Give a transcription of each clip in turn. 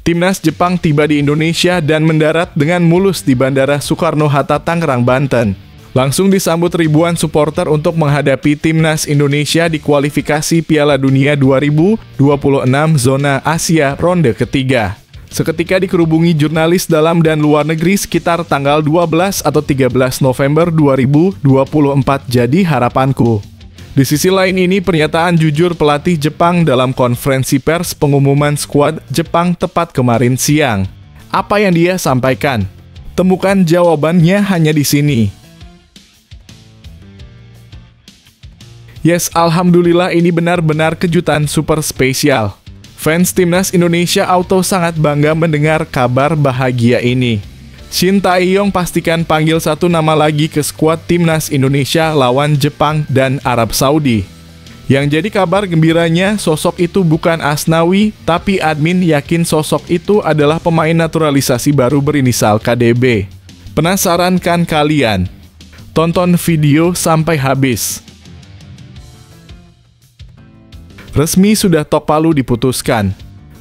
Timnas Jepang tiba di Indonesia dan mendarat dengan mulus di Bandara Soekarno-Hatta, Tangerang, Banten. Langsung disambut ribuan supporter untuk menghadapi Timnas Indonesia di kualifikasi Piala Dunia 2026 Zona Asia ronde ketiga. Seketika dikerubungi jurnalis dalam dan luar negeri sekitar tanggal 12 atau 13 November 2024 jadi harapanku. Di sisi lain ini, pernyataan jujur pelatih Jepang dalam konferensi pers pengumuman skuad Jepang tepat kemarin siang. Apa yang dia sampaikan? Temukan jawabannya hanya di sini. Yes, alhamdulillah ini benar-benar kejutan super spesial. Fans Timnas Indonesia auto sangat bangga mendengar kabar bahagia ini. Shin Tae-yong pastikan panggil satu nama lagi ke skuad Timnas Indonesia lawan Jepang dan Arab Saudi. Yang jadi kabar gembiranya, sosok itu bukan Asnawi, tapi admin yakin sosok itu adalah pemain naturalisasi baru berinisial KDB. Penasaran kan kalian? Tonton video sampai habis. Resmi sudah tok palu diputuskan.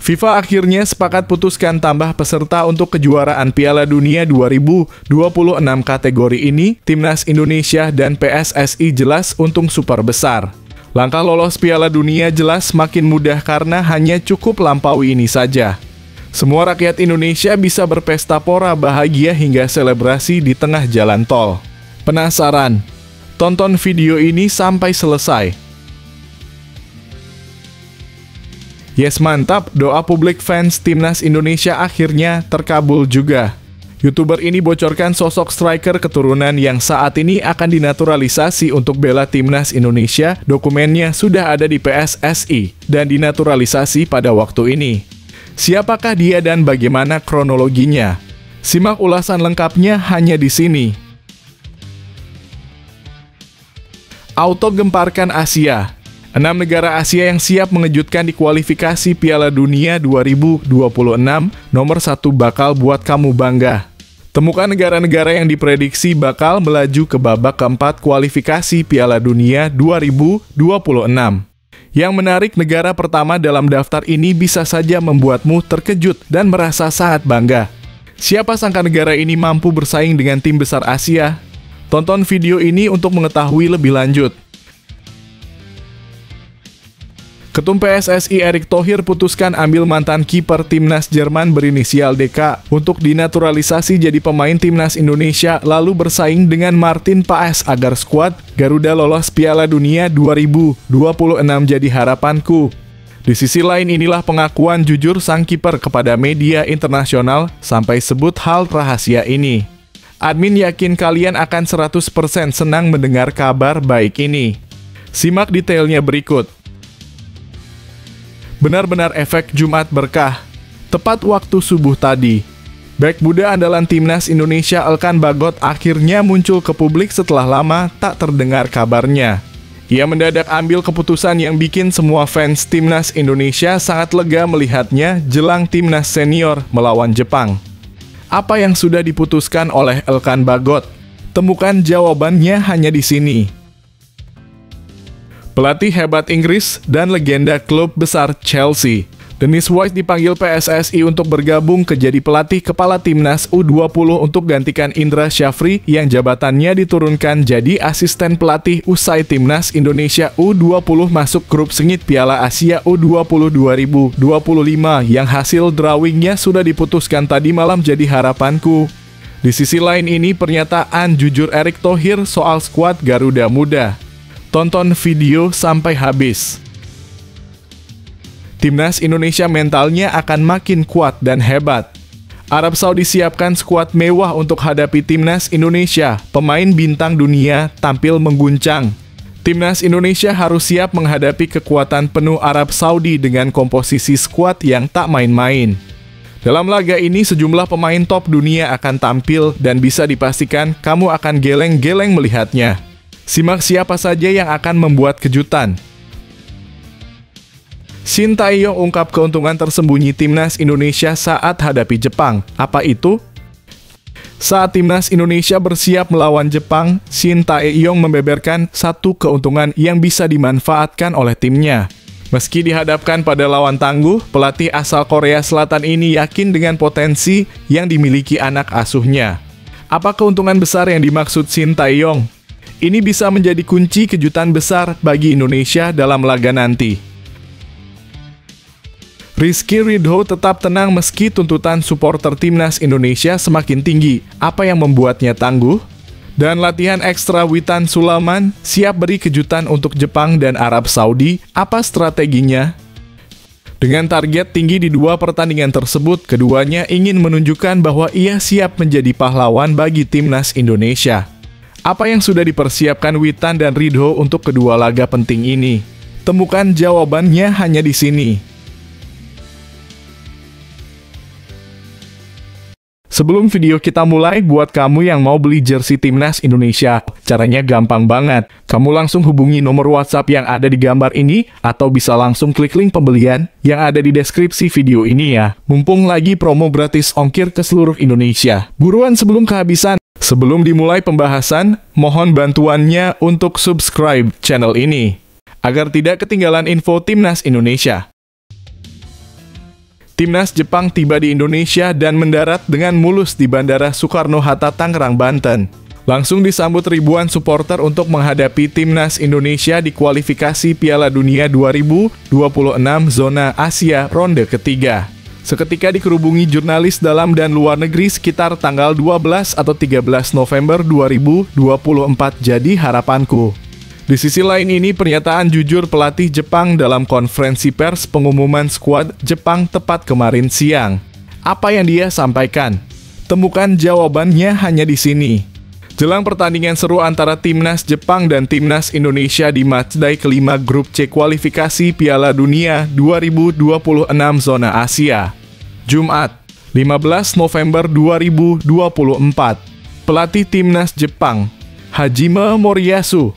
FIFA akhirnya sepakat putuskan tambah peserta untuk kejuaraan Piala Dunia 2026 kategori ini. Timnas Indonesia dan PSSI jelas untung super besar. Langkah lolos Piala Dunia jelas makin mudah karena hanya cukup lampaui ini saja. Semua rakyat Indonesia bisa berpesta pora bahagia hingga selebrasi di tengah jalan tol. Penasaran? Tonton video ini sampai selesai. Yes, mantap, doa publik fans Timnas Indonesia akhirnya terkabul juga. YouTuber ini bocorkan sosok striker keturunan yang saat ini akan dinaturalisasi untuk bela Timnas Indonesia. Dokumennya sudah ada di PSSI dan dinaturalisasi pada waktu ini. Siapakah dia dan bagaimana kronologinya? Simak ulasan lengkapnya hanya di sini. Auto gemparkan Asia. 6 negara Asia yang siap mengejutkan di kualifikasi Piala Dunia 2026, nomor 1 bakal buat kamu bangga. Temukan negara-negara yang diprediksi bakal melaju ke babak keempat kualifikasi Piala Dunia 2026. Yang menarik, negara pertama dalam daftar ini bisa saja membuatmu terkejut dan merasa sangat bangga. Siapa sangka negara ini mampu bersaing dengan tim besar Asia? Tonton video ini untuk mengetahui lebih lanjut. Ketum PSSI Erick Thohir putuskan ambil mantan kiper Timnas Jerman berinisial DK untuk dinaturalisasi jadi pemain Timnas Indonesia lalu bersaing dengan Martin Paes agar skuad Garuda lolos Piala Dunia 2026 jadi harapanku. Di sisi lain inilah pengakuan jujur sang kiper kepada media internasional sampai sebut hal rahasia ini. Admin yakin kalian akan 100% senang mendengar kabar baik ini. Simak detailnya berikut. Benar-benar efek Jumat berkah. Tepat waktu subuh tadi, bek muda andalan Timnas Indonesia Elkan Bagot akhirnya muncul ke publik setelah lama tak terdengar kabarnya. Ia mendadak ambil keputusan yang bikin semua fans Timnas Indonesia sangat lega melihatnya jelang Timnas senior melawan Jepang. Apa yang sudah diputuskan oleh Elkan Bagot? Temukan jawabannya hanya di sini. Pelatih hebat Inggris dan legenda klub besar Chelsea, Dennis Wise dipanggil PSSI untuk bergabung ke jadi pelatih kepala Timnas U20 untuk gantikan Indra Syafri yang jabatannya diturunkan jadi asisten pelatih usai Timnas Indonesia U20 masuk grup sengit Piala Asia U20 2025 yang hasil drawingnya sudah diputuskan tadi malam jadi harapanku. Di sisi lain ini pernyataan jujur Erick Thohir soal skuad Garuda Muda. Tonton video sampai habis. Timnas Indonesia mentalnya akan makin kuat dan hebat. Arab Saudi siapkan skuad mewah untuk hadapi Timnas Indonesia. Pemain bintang dunia tampil mengguncang. Timnas Indonesia harus siap menghadapi kekuatan penuh Arab Saudi dengan komposisi skuad yang tak main-main. Dalam laga ini sejumlah pemain top dunia akan tampil dan bisa dipastikan kamu akan geleng-geleng melihatnya. Simak siapa saja yang akan membuat kejutan. Shin Tae-yong ungkap keuntungan tersembunyi Timnas Indonesia saat hadapi Jepang. Apa itu? Saat Timnas Indonesia bersiap melawan Jepang, Shin Tae-yong membeberkan satu keuntungan yang bisa dimanfaatkan oleh timnya. Meski dihadapkan pada lawan tangguh, pelatih asal Korea Selatan ini yakin dengan potensi yang dimiliki anak asuhnya. Apa keuntungan besar yang dimaksud Shin Tae-yong? Ini bisa menjadi kunci kejutan besar bagi Indonesia dalam laga nanti. Rizky Ridho tetap tenang meski tuntutan supporter timnas Indonesia semakin tinggi. Apa yang membuatnya tangguh? Dan latihan ekstra Witan Sulaiman siap beri kejutan untuk Jepang dan Arab Saudi. Apa strateginya? Dengan target tinggi di dua pertandingan tersebut, keduanya ingin menunjukkan bahwa ia siap menjadi pahlawan bagi timnas Indonesia. Apa yang sudah dipersiapkan Witan dan Ridho untuk kedua laga penting ini? Temukan jawabannya hanya di sini. Sebelum video kita mulai, buat kamu yang mau beli jersey timnas Indonesia, caranya gampang banget. Kamu langsung hubungi nomor WhatsApp yang ada di gambar ini, atau bisa langsung klik link pembelian yang ada di deskripsi video ini ya. Mumpung lagi promo gratis ongkir ke seluruh Indonesia. Buruan sebelum kehabisan. Sebelum dimulai pembahasan, mohon bantuannya untuk subscribe channel ini, agar tidak ketinggalan info timnas Indonesia. Timnas Jepang tiba di Indonesia dan mendarat dengan mulus di Bandara Soekarno-Hatta, Tangerang, Banten. Langsung disambut ribuan supporter untuk menghadapi Timnas Indonesia di kualifikasi Piala Dunia 2026 Zona Asia ronde ketiga. Seketika dikerubungi jurnalis dalam dan luar negeri sekitar tanggal 12 atau 13 November 2024 jadi harapanku. Di sisi lain ini, pernyataan jujur pelatih Jepang dalam konferensi pers pengumuman skuad Jepang tepat kemarin siang. Apa yang dia sampaikan? Temukan jawabannya hanya di sini. Jelang pertandingan seru antara Timnas Jepang dan Timnas Indonesia di matchday kelima grup C kualifikasi Piala Dunia 2026 Zona Asia. Jumat, 15 November 2024. Pelatih Timnas Jepang, Hajime Moriyasu,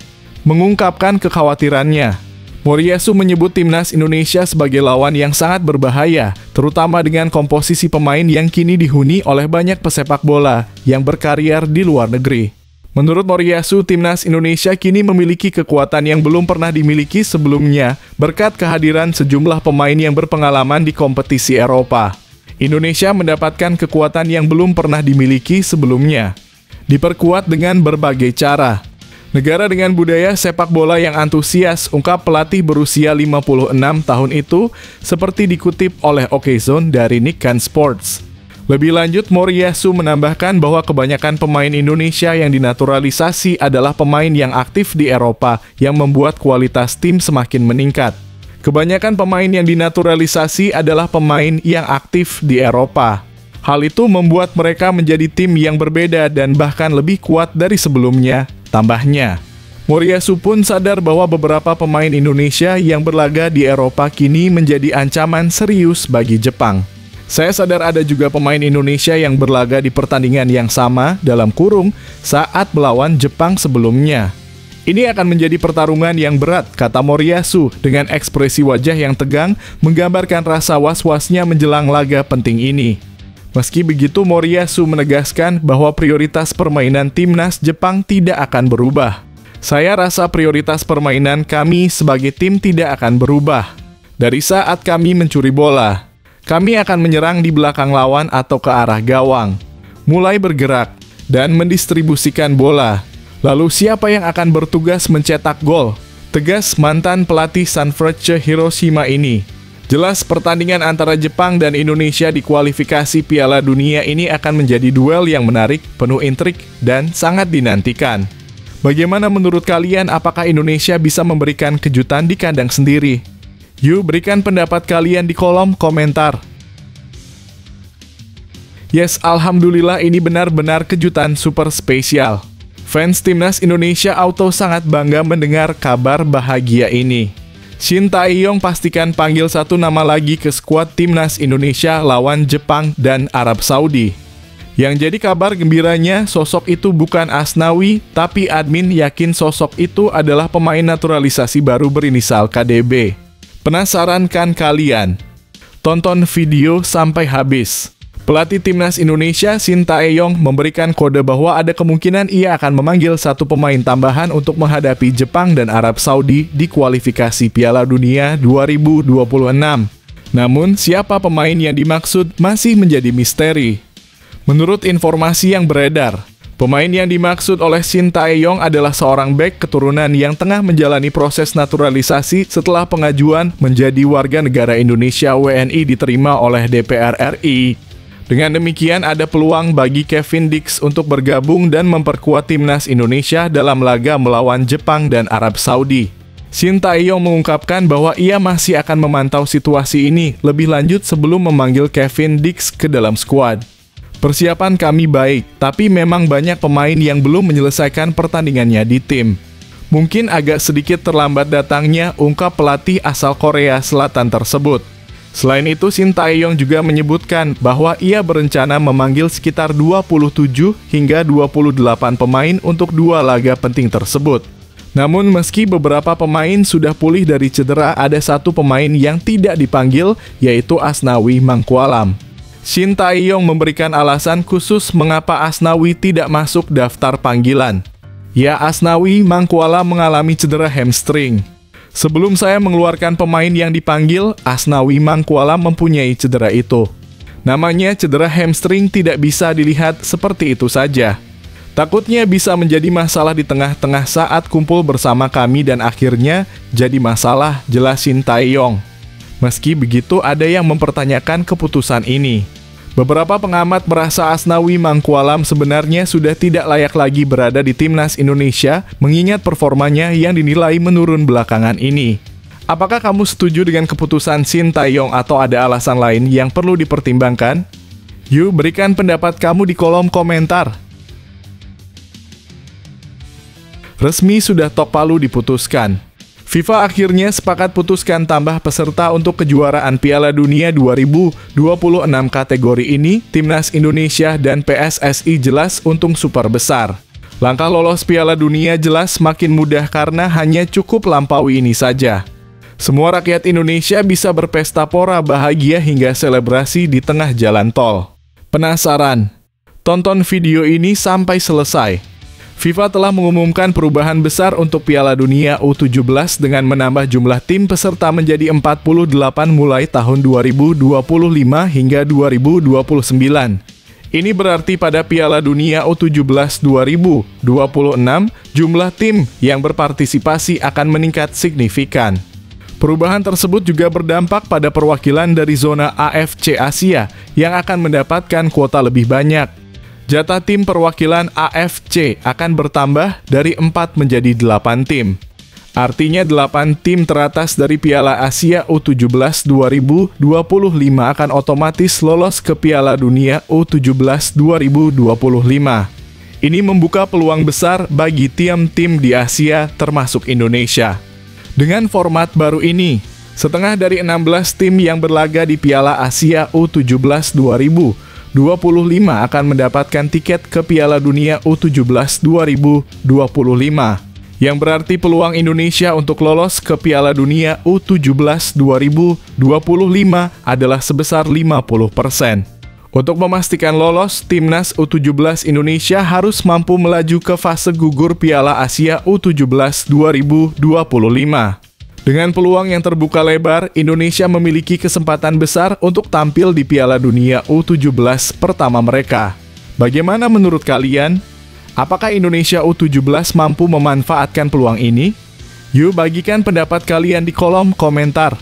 mengungkapkan kekhawatirannya. Moriyasu menyebut Timnas Indonesia sebagai lawan yang sangat berbahaya, terutama dengan komposisi pemain yang kini dihuni oleh banyak pesepak bola yang berkarier di luar negeri. Menurut Moriyasu, Timnas Indonesia kini memiliki kekuatan yang belum pernah dimiliki sebelumnya berkat kehadiran sejumlah pemain yang berpengalaman di kompetisi Eropa. Indonesia mendapatkan kekuatan yang belum pernah dimiliki sebelumnya, diperkuat dengan berbagai cara. Negara dengan budaya sepak bola yang antusias, ungkap pelatih berusia 56 tahun itu, seperti dikutip oleh Okezone dari Nikkan Sports. Lebih lanjut, Moriyasu menambahkan bahwa kebanyakan pemain Indonesia yang dinaturalisasi adalah pemain yang aktif di Eropa yang membuat kualitas tim semakin meningkat. Kebanyakan pemain yang dinaturalisasi adalah pemain yang aktif di Eropa. Hal itu membuat mereka menjadi tim yang berbeda dan bahkan lebih kuat dari sebelumnya, tambahnya. Moriyasu pun sadar bahwa beberapa pemain Indonesia yang berlaga di Eropa kini menjadi ancaman serius bagi Jepang. Saya sadar ada juga pemain Indonesia yang berlaga di pertandingan yang sama dalam kurung saat melawan Jepang sebelumnya. Ini akan menjadi pertarungan yang berat, kata Moriyasu dengan ekspresi wajah yang tegang menggambarkan rasa was-wasnya menjelang laga penting ini. Meski begitu, Moriyasu menegaskan bahwa prioritas permainan Timnas Jepang tidak akan berubah. Saya rasa prioritas permainan kami sebagai tim tidak akan berubah. Dari saat kami mencuri bola, kami akan menyerang di belakang lawan atau ke arah gawang, mulai bergerak, dan mendistribusikan bola. Lalu siapa yang akan bertugas mencetak gol? Tegas mantan pelatih Sanfrecce Hiroshima ini. Jelas pertandingan antara Jepang dan Indonesia di kualifikasi Piala Dunia ini akan menjadi duel yang menarik, penuh intrik, dan sangat dinantikan. Bagaimana menurut kalian, apakah Indonesia bisa memberikan kejutan di kandang sendiri? Yuk berikan pendapat kalian di kolom komentar. Yes, alhamdulillah ini benar-benar kejutan super spesial. Fans Timnas Indonesia auto sangat bangga mendengar kabar bahagia ini. Shin Tae-yong pastikan panggil satu nama lagi ke skuad Timnas Indonesia lawan Jepang dan Arab Saudi. Yang jadi kabar gembiranya, sosok itu bukan Asnawi, tapi admin yakin sosok itu adalah pemain naturalisasi baru berinisial KDB. Penasaran kan kalian? Tonton video sampai habis. Pelatih Timnas Indonesia Sintayong memberikan kode bahwa ada kemungkinan ia akan memanggil satu pemain tambahan untuk menghadapi Jepang dan Arab Saudi di kualifikasi Piala Dunia 2026. Namun, siapa pemain yang dimaksud masih menjadi misteri. Menurut informasi yang beredar, pemain yang dimaksud oleh Sintayong adalah seorang bek keturunan yang tengah menjalani proses naturalisasi setelah pengajuan menjadi warga negara Indonesia WNI diterima oleh DPR RI. Dengan demikian, ada peluang bagi Kevin Dix untuk bergabung dan memperkuat timnas Indonesia dalam laga melawan Jepang dan Arab Saudi. Sintayong mengungkapkan bahwa ia masih akan memantau situasi ini lebih lanjut sebelum memanggil Kevin Dix ke dalam skuad. Persiapan kami baik, tapi memang banyak pemain yang belum menyelesaikan pertandingannya di tim. Mungkin agak sedikit terlambat datangnya, ungkap pelatih asal Korea Selatan tersebut. Selain itu, Sintayong juga menyebutkan bahwa ia berencana memanggil sekitar 27 hingga 28 pemain untuk 2 laga penting tersebut. Namun meski beberapa pemain sudah pulih dari cedera, ada satu pemain yang tidak dipanggil, yaitu Asnawi Mangkualam. Sintayong memberikan alasan khusus mengapa Asnawi tidak masuk daftar panggilan. Ya, Asnawi Mangkualam mengalami cedera hamstring. Sebelum saya mengeluarkan pemain yang dipanggil, Asnawi Mangkualam mempunyai cedera itu. Namanya cedera hamstring tidak bisa dilihat seperti itu saja. Takutnya bisa menjadi masalah di tengah-tengah saat kumpul bersama kami dan akhirnya jadi masalah, jelas Sintayong. Meski begitu, ada yang mempertanyakan keputusan ini. Beberapa pengamat merasa Asnawi Mangkualam sebenarnya sudah tidak layak lagi berada di Timnas Indonesia mengingat performanya yang dinilai menurun belakangan ini. Apakah kamu setuju dengan keputusan Sintayong atau ada alasan lain yang perlu dipertimbangkan? Yuk berikan pendapat kamu di kolom komentar. Resmi sudah tok palu diputuskan. FIFA akhirnya sepakat putuskan tambah peserta untuk kejuaraan Piala Dunia 2026 kategori ini, Timnas Indonesia dan PSSI jelas untung super besar. Langkah lolos Piala Dunia jelas makin mudah karena hanya cukup lampaui ini saja. Semua rakyat Indonesia bisa berpesta pora bahagia hingga selebrasi di tengah jalan tol. Penasaran? Tonton video ini sampai selesai. FIFA telah mengumumkan perubahan besar untuk Piala Dunia U17 dengan menambah jumlah tim peserta menjadi 48 mulai tahun 2025 hingga 2029. Ini berarti pada Piala Dunia U17 2026, jumlah tim yang berpartisipasi akan meningkat signifikan. Perubahan tersebut juga berdampak pada perwakilan dari zona AFC Asia yang akan mendapatkan kuota lebih banyak. Jatah tim perwakilan AFC akan bertambah dari 4 menjadi 8 tim. Artinya 8 tim teratas dari Piala Asia U17 2025 akan otomatis lolos ke Piala Dunia U17 2025. Ini membuka peluang besar bagi tim-tim di Asia termasuk Indonesia. Dengan format baru ini, setengah dari 16 tim yang berlaga di Piala Asia U17 2025 akan mendapatkan tiket ke Piala Dunia U17 2025, yang berarti peluang Indonesia untuk lolos ke Piala Dunia U17 2025 adalah sebesar 50%. Untuk memastikan lolos, Timnas U17 Indonesia harus mampu melaju ke fase gugur Piala Asia U17 2025. Dengan peluang yang terbuka lebar, Indonesia memiliki kesempatan besar untuk tampil di Piala Dunia U17 pertama mereka. Bagaimana menurut kalian? Apakah Indonesia U17 mampu memanfaatkan peluang ini? Yuk bagikan pendapat kalian di kolom komentar.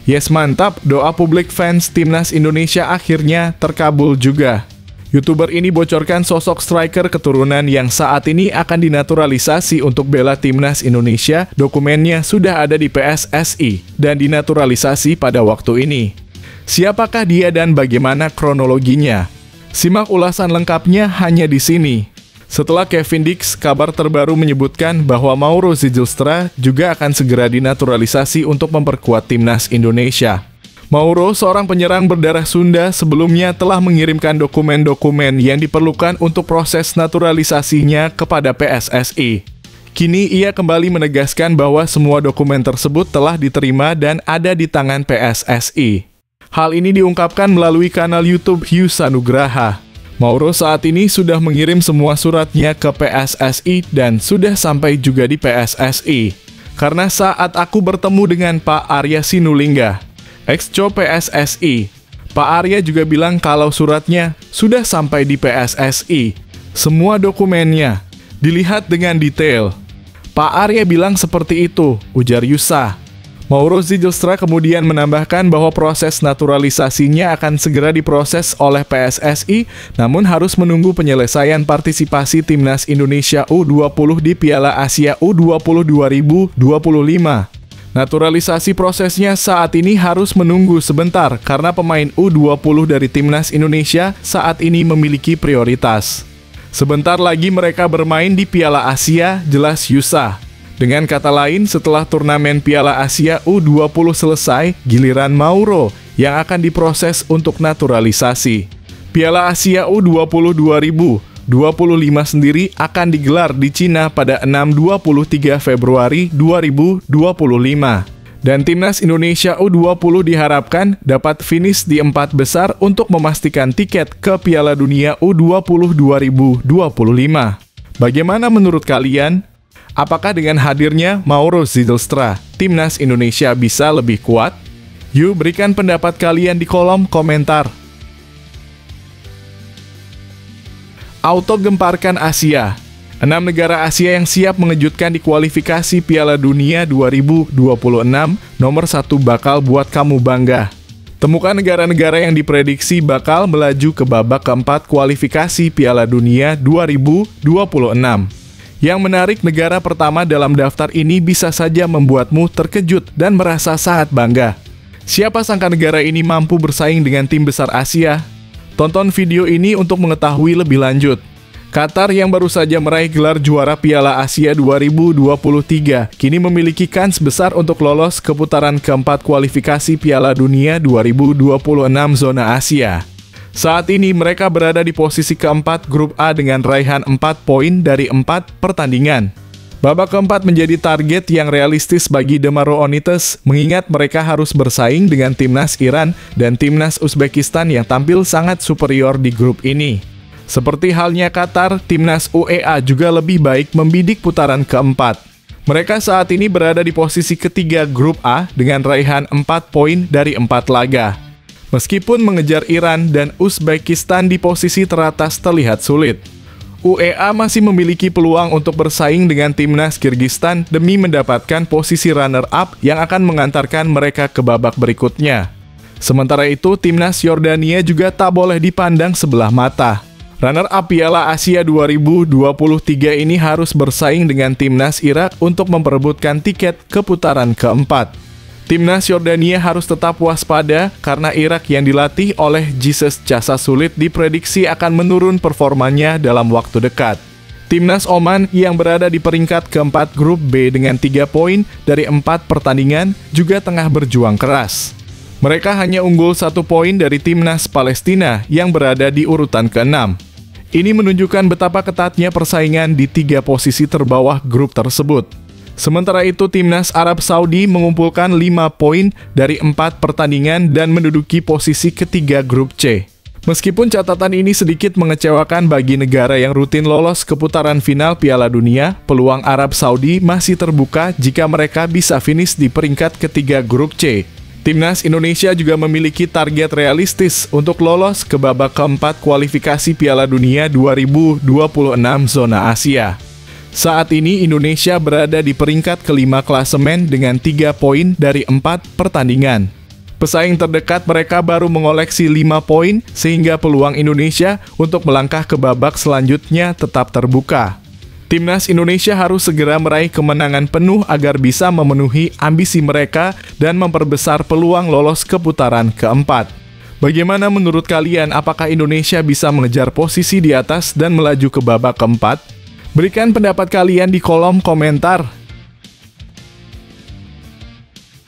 Yes, mantap, doa publik fans Timnas Indonesia akhirnya terkabul juga. YouTuber ini bocorkan sosok striker keturunan yang saat ini akan dinaturalisasi untuk bela Timnas Indonesia. Dokumennya sudah ada di PSSI dan dinaturalisasi pada waktu ini. Siapakah dia dan bagaimana kronologinya? Simak ulasan lengkapnya hanya di sini. Setelah Kevin Dix, kabar terbaru menyebutkan bahwa Mauro Zijlstra juga akan segera dinaturalisasi untuk memperkuat Timnas Indonesia. Mauro, seorang penyerang berdarah Sunda, sebelumnya telah mengirimkan dokumen-dokumen yang diperlukan untuk proses naturalisasinya kepada PSSI. Kini ia kembali menegaskan bahwa semua dokumen tersebut telah diterima dan ada di tangan PSSI. Hal ini diungkapkan melalui kanal YouTube Yusa Nugraha. Mauro saat ini sudah mengirim semua suratnya ke PSSI dan sudah sampai juga di PSSI. Karena saat aku bertemu dengan Pak Arya Sinulinga, ex-co PSSI, Pak Arya juga bilang kalau suratnya sudah sampai di PSSI. Semua dokumennya dilihat dengan detail. Pak Arya bilang seperti itu, ujar Yusa. Mauro Zijlstra kemudian menambahkan bahwa proses naturalisasinya akan segera diproses oleh PSSI, namun harus menunggu penyelesaian partisipasi Timnas Indonesia U20 di Piala Asia U20 2025. Naturalisasi prosesnya saat ini harus menunggu sebentar karena pemain U20 dari Timnas Indonesia saat ini memiliki prioritas. Sebentar lagi mereka bermain di Piala Asia, jelas Yusa. Dengan kata lain, setelah turnamen Piala Asia U20 selesai, giliran Mauro yang akan diproses untuk naturalisasi. Piala Asia U20 2025 sendiri akan digelar di Cina pada 6-23 Februari 2025. Dan Timnas Indonesia U20 diharapkan dapat finish di 4 besar untuk memastikan tiket ke Piala Dunia U20 2025. Bagaimana menurut kalian? Apakah dengan hadirnya Mauro Zijlstra, Timnas Indonesia bisa lebih kuat? Yuk berikan pendapat kalian di kolom komentar. Auto gemparkan Asia. 6 negara Asia yang siap mengejutkan di kualifikasi Piala Dunia 2026, nomor 1 bakal buat kamu bangga. Temukan negara-negara yang diprediksi bakal melaju ke babak keempat kualifikasi Piala Dunia 2026. Yang menarik, negara pertama dalam daftar ini bisa saja membuatmu terkejut dan merasa sangat bangga. Siapa sangka negara ini mampu bersaing dengan tim besar Asia? Tonton video ini untuk mengetahui lebih lanjut. Qatar yang baru saja meraih gelar juara Piala Asia 2023 kini memiliki kans besar untuk lolos ke putaran keempat kualifikasi Piala Dunia 2026 zona Asia. Saat ini mereka berada di posisi keempat grup A dengan raihan 4 poin dari 4 pertandingan. Babak keempat menjadi target yang realistis bagi The Maroonites mengingat mereka harus bersaing dengan timnas Iran dan timnas Uzbekistan yang tampil sangat superior di grup ini. Seperti halnya Qatar, timnas UEA juga lebih baik membidik putaran keempat. Mereka saat ini berada di posisi ketiga grup A dengan raihan 4 poin dari 4 laga. Meskipun mengejar Iran dan Uzbekistan di posisi teratas terlihat sulit, UEA masih memiliki peluang untuk bersaing dengan timnas Kyrgyzstan demi mendapatkan posisi runner-up yang akan mengantarkan mereka ke babak berikutnya. Sementara itu, timnas Yordania juga tak boleh dipandang sebelah mata. Runner-up Piala Asia 2023 ini harus bersaing dengan timnas Irak untuk memperebutkan tiket ke putaran keempat. Timnas Yordania harus tetap waspada karena Irak yang dilatih oleh Jesus Jasasulit diprediksi akan menurun performanya dalam waktu dekat. Timnas Oman yang berada di peringkat keempat grup B dengan 3 poin dari 4 pertandingan juga tengah berjuang keras. Mereka hanya unggul 1 poin dari timnas Palestina yang berada di urutan ke-6. Ini menunjukkan betapa ketatnya persaingan di 3 posisi terbawah grup tersebut. Sementara itu, timnas Arab Saudi mengumpulkan 5 poin dari 4 pertandingan dan menduduki posisi ketiga grup C. Meskipun catatan ini sedikit mengecewakan bagi negara yang rutin lolos ke putaran final Piala Dunia, peluang Arab Saudi masih terbuka jika mereka bisa finish di peringkat ketiga grup C. Timnas Indonesia juga memiliki target realistis untuk lolos ke babak keempat kualifikasi Piala Dunia 2026 zona Asia. Saat ini Indonesia berada di peringkat kelima klasemen dengan 3 poin dari 4 pertandingan. Pesaing terdekat mereka baru mengoleksi 5 poin sehingga peluang Indonesia untuk melangkah ke babak selanjutnya tetap terbuka. Timnas Indonesia harus segera meraih kemenangan penuh agar bisa memenuhi ambisi mereka dan memperbesar peluang lolos ke putaran keempat. Bagaimana menurut kalian, apakah Indonesia bisa mengejar posisi di atas dan melaju ke babak keempat? Berikan pendapat kalian di kolom komentar.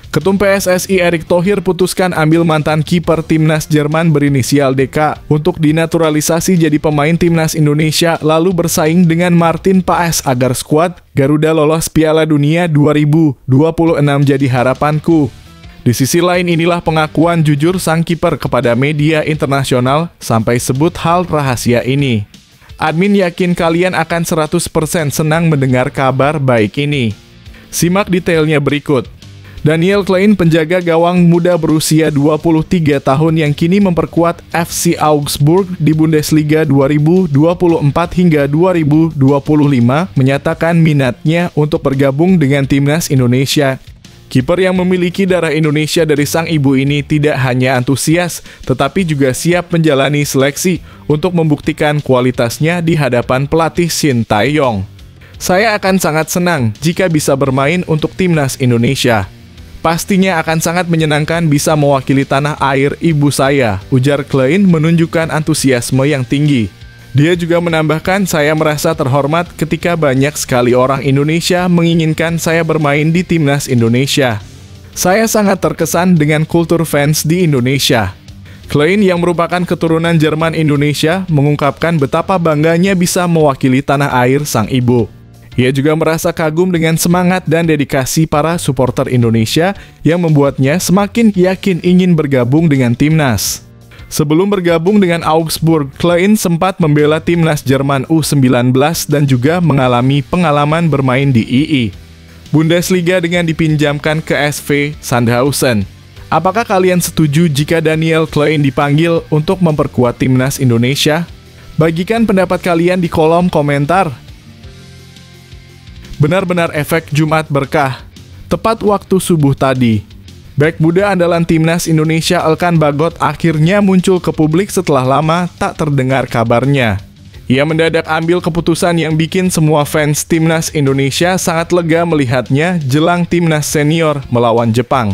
Ketum PSSI Erick Thohir putuskan ambil mantan kiper timnas Jerman berinisial DK untuk dinaturalisasi jadi pemain timnas Indonesia lalu bersaing dengan Martin Paes agar skuad Garuda lolos Piala Dunia 2026 jadi harapanku. Di sisi lain inilah pengakuan jujur sang kiper kepada media internasional sampai sebut hal rahasia ini. Admin yakin kalian akan 100% senang mendengar kabar baik ini. Simak detailnya berikut. Daniel Klein, penjaga gawang muda berusia 23 tahun yang kini memperkuat FC Augsburg di Bundesliga 2024 hingga 2025, menyatakan minatnya untuk bergabung dengan timnas Indonesia. Kiper yang memiliki darah Indonesia dari sang ibu ini tidak hanya antusias, tetapi juga siap menjalani seleksi untuk membuktikan kualitasnya di hadapan pelatih Shin Tae-yong. Saya akan sangat senang jika bisa bermain untuk timnas Indonesia. Pastinya akan sangat menyenangkan bisa mewakili tanah air ibu saya, ujar Klein menunjukkan antusiasme yang tinggi. Dia juga menambahkan, saya merasa terhormat ketika banyak sekali orang Indonesia menginginkan saya bermain di timnas Indonesia. Saya sangat terkesan dengan kultur fans di Indonesia. Klein yang merupakan keturunan Jerman Indonesia mengungkapkan betapa bangganya bisa mewakili tanah air sang ibu. Ia juga merasa kagum dengan semangat dan dedikasi para supporter Indonesia yang membuatnya semakin yakin ingin bergabung dengan timnas. Sebelum bergabung dengan Augsburg, Klein sempat membela timnas Jerman U19 dan juga mengalami pengalaman bermain di II Bundesliga dengan dipinjamkan ke SV Sandhausen. Apakah kalian setuju jika Daniel Klein dipanggil untuk memperkuat timnas Indonesia? Bagikan pendapat kalian di kolom komentar. Benar-benar efek Jumat berkah. Tepat waktu subuh tadi, bek muda andalan timnas Indonesia Elkan Bagot akhirnya muncul ke publik setelah lama tak terdengar kabarnya. Ia mendadak ambil keputusan yang bikin semua fans timnas Indonesia sangat lega melihatnya jelang timnas senior melawan Jepang.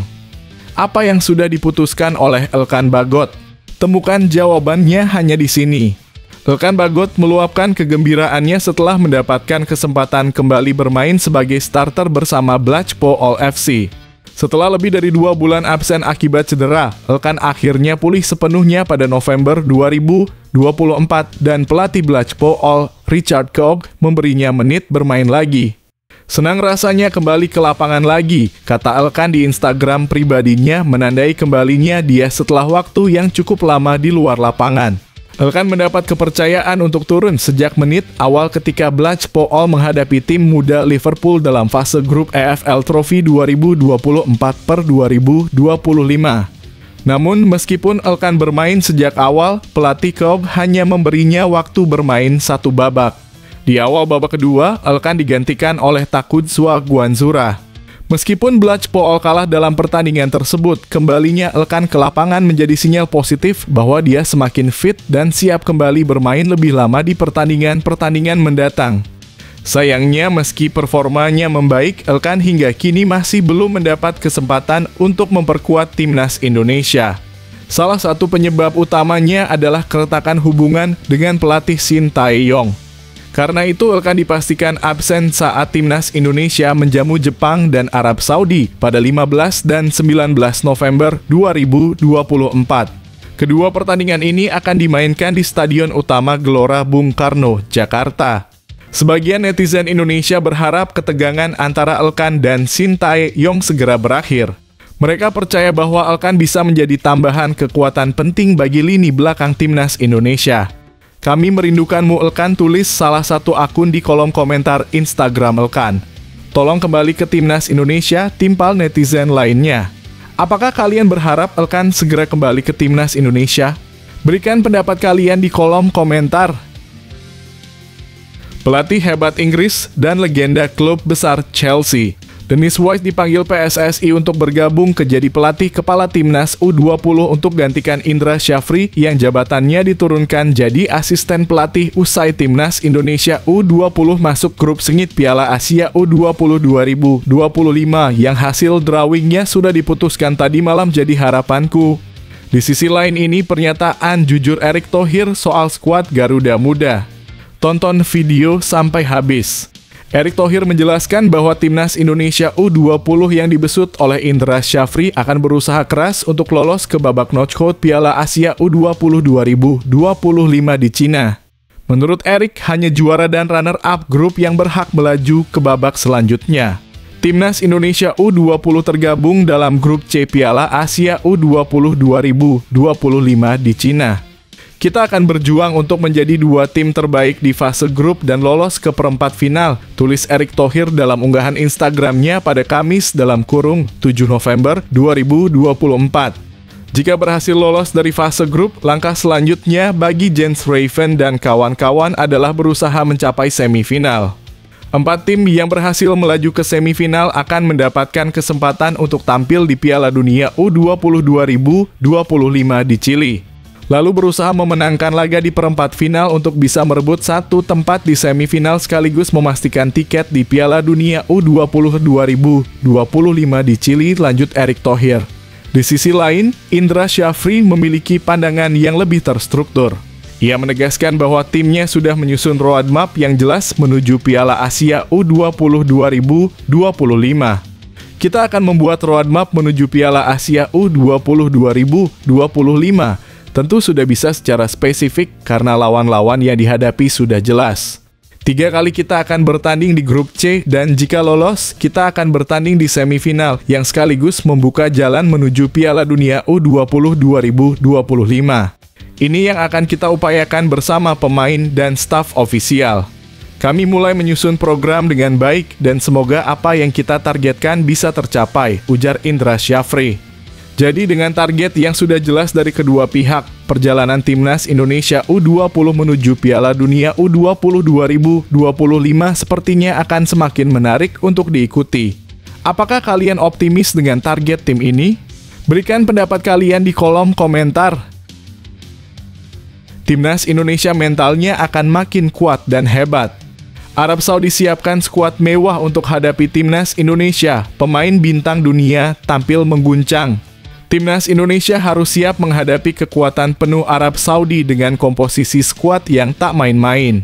Apa yang sudah diputuskan oleh Elkan Bagot? Temukan jawabannya hanya di sini. Elkan Bagot meluapkan kegembiraannya setelah mendapatkan kesempatan kembali bermain sebagai starter bersama Blackpool FC. Setelah lebih dari 2 bulan absen akibat cedera, Elkan akhirnya pulih sepenuhnya pada November 2024 dan pelatih Blackpool Richard Koch memberinya menit bermain lagi. Senang rasanya kembali ke lapangan lagi, kata Elkan di Instagram pribadinya menandai kembalinya dia setelah waktu yang cukup lama di luar lapangan. Elkan mendapat kepercayaan untuk turun sejak menit awal ketika Blackpool menghadapi tim muda Liverpool dalam fase grup EFL Trophy 2024/2025. Namun meskipun Elkan bermain sejak awal, pelatih Koch hanya memberinya waktu bermain 1 babak. Di awal babak kedua, Elkan digantikan oleh Takudzwa Guanzura. Meskipun Blackpool kalah dalam pertandingan tersebut, kembalinya Elkan ke lapangan menjadi sinyal positif bahwa dia semakin fit dan siap kembali bermain lebih lama di pertandingan-pertandingan mendatang. Sayangnya meski performanya membaik, Elkan hingga kini masih belum mendapat kesempatan untuk memperkuat timnas Indonesia. Salah satu penyebab utamanya adalah keretakan hubungan dengan pelatih Shin Tae-yong. Karena itu Elkan dipastikan absen saat timnas Indonesia menjamu Jepang dan Arab Saudi pada 15 dan 19 November 2024. Kedua pertandingan ini akan dimainkan di Stadion Utama Gelora Bung Karno, Jakarta. Sebagian netizen Indonesia berharap ketegangan antara Elkan dan Shin Tae-yong segera berakhir. Mereka percaya bahwa Elkan bisa menjadi tambahan kekuatan penting bagi lini belakang timnas Indonesia. Kami merindukanmu Elkan, tulis salah satu akun di kolom komentar Instagram Elkan. Tolong kembali ke timnas Indonesia, timpal netizen lainnya. Apakah kalian berharap Elkan segera kembali ke timnas Indonesia? Berikan pendapat kalian di kolom komentar. Pelatih hebat Inggris dan legenda klub besar Chelsea, Dennis Wise dipanggil PSSI untuk bergabung jadi pelatih kepala timnas U20 untuk gantikan Indra Syafri yang jabatannya diturunkan jadi asisten pelatih usai timnas Indonesia U20 masuk grup sengit Piala Asia U20 2025 yang hasil drawingnya sudah diputuskan tadi malam jadi harapanku. Di sisi lain ini pernyataan jujur Erick Thohir soal skuad Garuda Muda. Tonton video sampai habis. Erick Thohir menjelaskan bahwa timnas Indonesia U20 yang dibesut oleh Indra Syafri akan berusaha keras untuk lolos ke babak knockout Piala Asia U20 2025 di Cina. Menurut Erick, hanya juara dan runner-up grup yang berhak melaju ke babak selanjutnya. Timnas Indonesia U20 tergabung dalam grup C Piala Asia U20 2025 di Cina. Kita akan berjuang untuk menjadi 2 tim terbaik di fase grup dan lolos ke perempat final, tulis Erick Thohir dalam unggahan Instagramnya pada Kamis (7 November 2024). Jika berhasil lolos dari fase grup, langkah selanjutnya bagi Jens Raven dan kawan-kawan adalah berusaha mencapai semifinal. 4 tim yang berhasil melaju ke semifinal akan mendapatkan kesempatan untuk tampil di Piala Dunia U20 2025 di Chili, lalu berusaha memenangkan laga di perempat final untuk bisa merebut 1 tempat di semifinal sekaligus memastikan tiket di Piala Dunia U20 2025 di Chili, lanjut Erick Thohir. Di sisi lain, Indra Syafri memiliki pandangan yang lebih terstruktur. Ia menegaskan bahwa timnya sudah menyusun roadmap yang jelas menuju Piala Asia U20 2025. Kita akan membuat roadmap menuju Piala Asia U20 2025. Tentu sudah bisa secara spesifik karena lawan-lawan yang dihadapi sudah jelas. 3 kali kita akan bertanding di grup C dan jika lolos, kita akan bertanding di semifinal yang sekaligus membuka jalan menuju Piala Dunia U20 2025. Ini yang akan kita upayakan bersama pemain dan staf ofisial. Kami mulai menyusun program dengan baik dan semoga apa yang kita targetkan bisa tercapai, ujar Indra Syafri. Jadi dengan target yang sudah jelas dari kedua pihak, perjalanan Timnas Indonesia U20 menuju Piala Dunia U20 2025 sepertinya akan semakin menarik untuk diikuti. Apakah kalian optimis dengan target tim ini? Berikan pendapat kalian di kolom komentar. Timnas Indonesia mentalnya akan makin kuat dan hebat. Arab Saudi siapkan skuad mewah untuk hadapi Timnas Indonesia. Pemain bintang dunia tampil mengguncang. Timnas Indonesia harus siap menghadapi kekuatan penuh Arab Saudi dengan komposisi skuad yang tak main-main.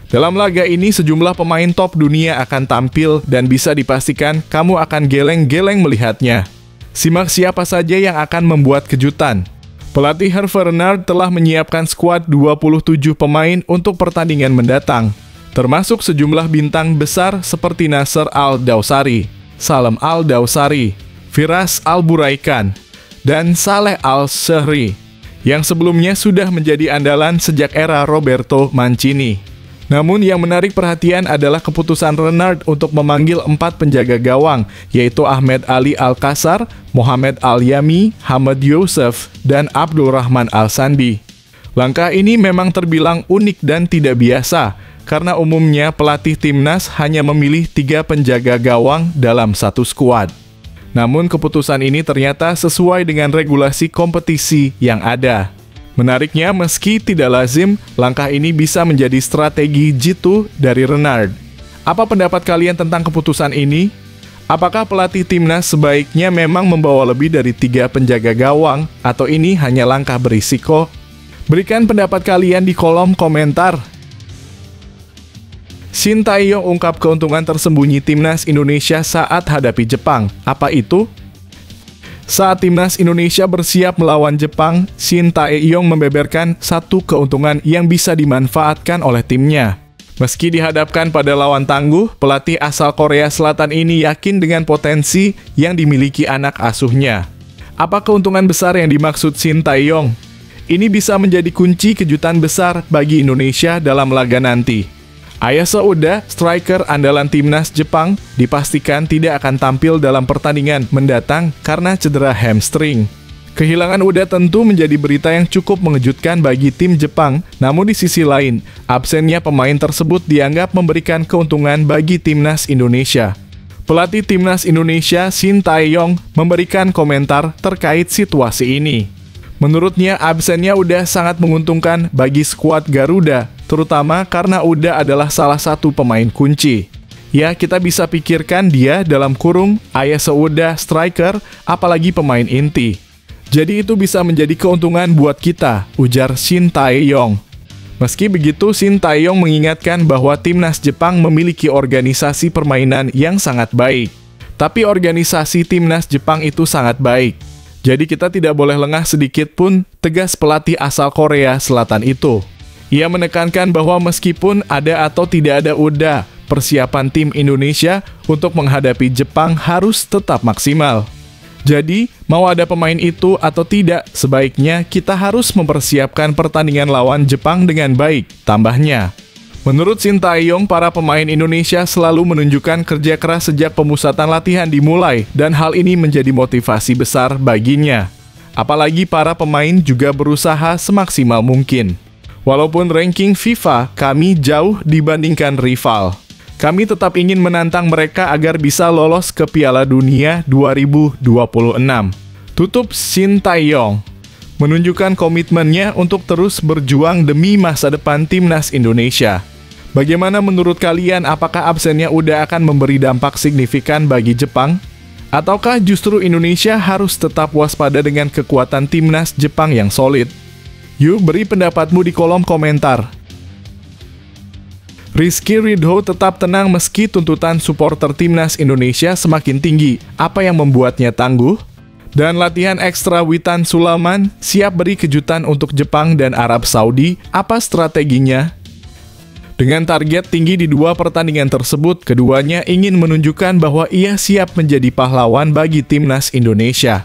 Dalam laga ini sejumlah pemain top dunia akan tampil dan bisa dipastikan kamu akan geleng-geleng melihatnya. Simak siapa saja yang akan membuat kejutan. Pelatih Hervé Renard telah menyiapkan skuad 27 pemain untuk pertandingan mendatang, termasuk sejumlah bintang besar seperti Nasser Al-Dawsari, Salem Al-Dawsari, Firas Al-Buraikan, dan Saleh Al-Shehri, yang sebelumnya sudah menjadi andalan sejak era Roberto Mancini. Namun yang menarik perhatian adalah keputusan Renard untuk memanggil 4 penjaga gawang, yaitu Ahmed Ali Al-Kassar, Mohamed Al-Yami, Hamad Youssef, dan Abdul Rahman Al-Sandi. Langkah ini memang terbilang unik dan tidak biasa, karena umumnya pelatih timnas hanya memilih 3 penjaga gawang dalam satu skuad. Namun keputusan ini ternyata sesuai dengan regulasi kompetisi yang ada. Menariknya, meski tidak lazim, langkah ini bisa menjadi strategi jitu dari Renard. Apa pendapat kalian tentang keputusan ini? Apakah pelatih timnas sebaiknya memang membawa lebih dari 3 penjaga gawang, atau ini hanya langkah berisiko? Berikan pendapat kalian di kolom komentar. Shin Tae-yong ungkap keuntungan tersembunyi timnas Indonesia saat hadapi Jepang. Apa itu? Saat timnas Indonesia bersiap melawan Jepang, Shin Tae-yong membeberkan satu keuntungan yang bisa dimanfaatkan oleh timnya. Meski dihadapkan pada lawan tangguh, pelatih asal Korea Selatan ini yakin dengan potensi yang dimiliki anak asuhnya. Apa keuntungan besar yang dimaksud Shin Tae-yong? Ini bisa menjadi kunci kejutan besar bagi Indonesia dalam laga nanti. Ayase Uda, striker andalan timnas Jepang, dipastikan tidak akan tampil dalam pertandingan mendatang karena cedera hamstring. Kehilangan Uda tentu menjadi berita yang cukup mengejutkan bagi tim Jepang, namun di sisi lain, absennya pemain tersebut dianggap memberikan keuntungan bagi timnas Indonesia. Pelatih timnas Indonesia, Shin Tae-yong, memberikan komentar terkait situasi ini. Menurutnya, absennya Uda sangat menguntungkan bagi skuad Garuda, terutama karena Uda adalah salah satu pemain kunci. Ya, kita bisa pikirkan dia dalam kurung Ayase Uda striker, apalagi pemain inti. Jadi itu bisa menjadi keuntungan buat kita, ujar Shin Tae-yong. Meski begitu, Shin Tae-yong mengingatkan bahwa timnas Jepang memiliki organisasi permainan yang sangat baik. Tapi organisasi timnas Jepang itu sangat baik. Jadi kita tidak boleh lengah sedikit pun, tegas pelatih asal Korea Selatan itu. Ia menekankan bahwa meskipun ada atau tidak ada Uda, persiapan tim Indonesia untuk menghadapi Jepang harus tetap maksimal. Jadi, mau ada pemain itu atau tidak, sebaiknya kita harus mempersiapkan pertandingan lawan Jepang dengan baik, tambahnya. Menurut Sintayong, para pemain Indonesia selalu menunjukkan kerja keras sejak pemusatan latihan dimulai, dan hal ini menjadi motivasi besar baginya. Apalagi para pemain juga berusaha semaksimal mungkin. Walaupun ranking FIFA kami jauh dibandingkan rival, kami tetap ingin menantang mereka agar bisa lolos ke Piala Dunia 2026. Tutup Sintayong menunjukkan komitmennya untuk terus berjuang demi masa depan timnas Indonesia. Bagaimana menurut kalian, apakah absennya udah akan memberi dampak signifikan bagi Jepang? Ataukah justru Indonesia harus tetap waspada dengan kekuatan timnas Jepang yang solid? Yuk beri pendapatmu di kolom komentar. Rizky Ridho tetap tenang meski tuntutan supporter timnas Indonesia semakin tinggi. Apa yang membuatnya tangguh? Dan latihan ekstra Witan Sulaiman siap beri kejutan untuk Jepang dan Arab Saudi. Apa strateginya? Dengan target tinggi di dua pertandingan tersebut, keduanya ingin menunjukkan bahwa ia siap menjadi pahlawan bagi timnas Indonesia.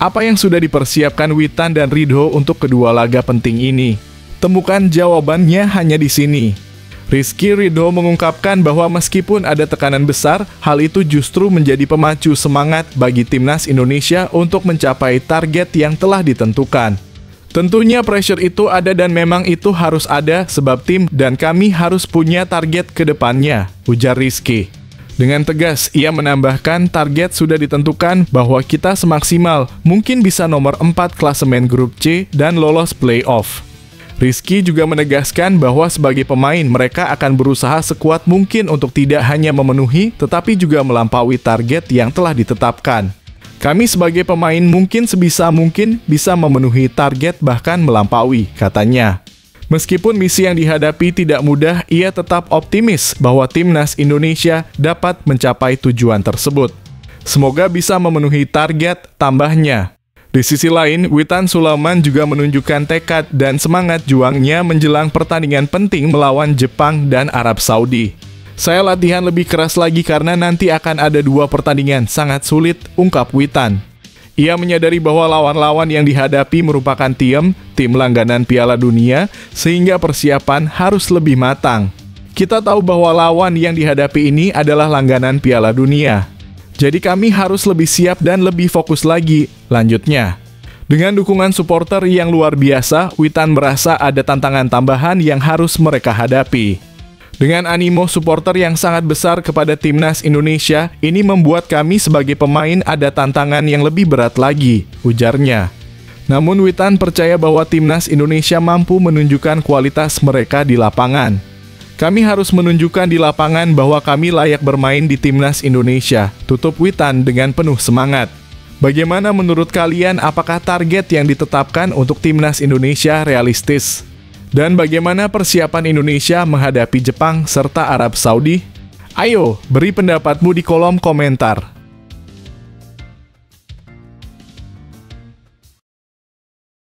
Apa yang sudah dipersiapkan Witan dan Ridho untuk kedua laga penting ini? Temukan jawabannya hanya di sini. Rizky Ridho mengungkapkan bahwa meskipun ada tekanan besar, hal itu justru menjadi pemacu semangat bagi timnas Indonesia untuk mencapai target yang telah ditentukan. Tentunya pressure itu ada dan memang itu harus ada sebab tim dan kami harus punya target ke depannya, ujar Rizky. Dengan tegas, ia menambahkan target sudah ditentukan bahwa kita semaksimal mungkin bisa nomor 4 klasemen grup C dan lolos playoff. Rizky juga menegaskan bahwa sebagai pemain mereka akan berusaha sekuat mungkin untuk tidak hanya memenuhi tetapi juga melampaui target yang telah ditetapkan. Kami sebagai pemain mungkin sebisa mungkin bisa memenuhi target bahkan melampaui, katanya. Meskipun misi yang dihadapi tidak mudah, ia tetap optimis bahwa timnas Indonesia dapat mencapai tujuan tersebut. Semoga bisa memenuhi target, tambahnya. Di sisi lain, Witan Sulaiman juga menunjukkan tekad dan semangat juangnya menjelang pertandingan penting melawan Jepang dan Arab Saudi. Saya latihan lebih keras lagi karena nanti akan ada dua pertandingan sangat sulit, ungkap Witan. Ia menyadari bahwa lawan-lawan yang dihadapi merupakan tim langganan Piala Dunia, sehingga persiapan harus lebih matang. Kita tahu bahwa lawan yang dihadapi ini adalah langganan Piala Dunia. Jadi kami harus lebih siap dan lebih fokus lagi, lanjutnya. Dengan dukungan supporter yang luar biasa, Witan merasa ada tantangan tambahan yang harus mereka hadapi. Dengan animo supporter yang sangat besar kepada timnas Indonesia, ini membuat kami sebagai pemain ada tantangan yang lebih berat lagi, ujarnya. Namun Witan percaya bahwa timnas Indonesia mampu menunjukkan kualitas mereka di lapangan. Kami harus menunjukkan di lapangan bahwa kami layak bermain di timnas Indonesia, tutup Witan dengan penuh semangat. Bagaimana menurut kalian, apakah target yang ditetapkan untuk timnas Indonesia realistis? Dan bagaimana persiapan Indonesia menghadapi Jepang serta Arab Saudi? Ayo, beri pendapatmu di kolom komentar.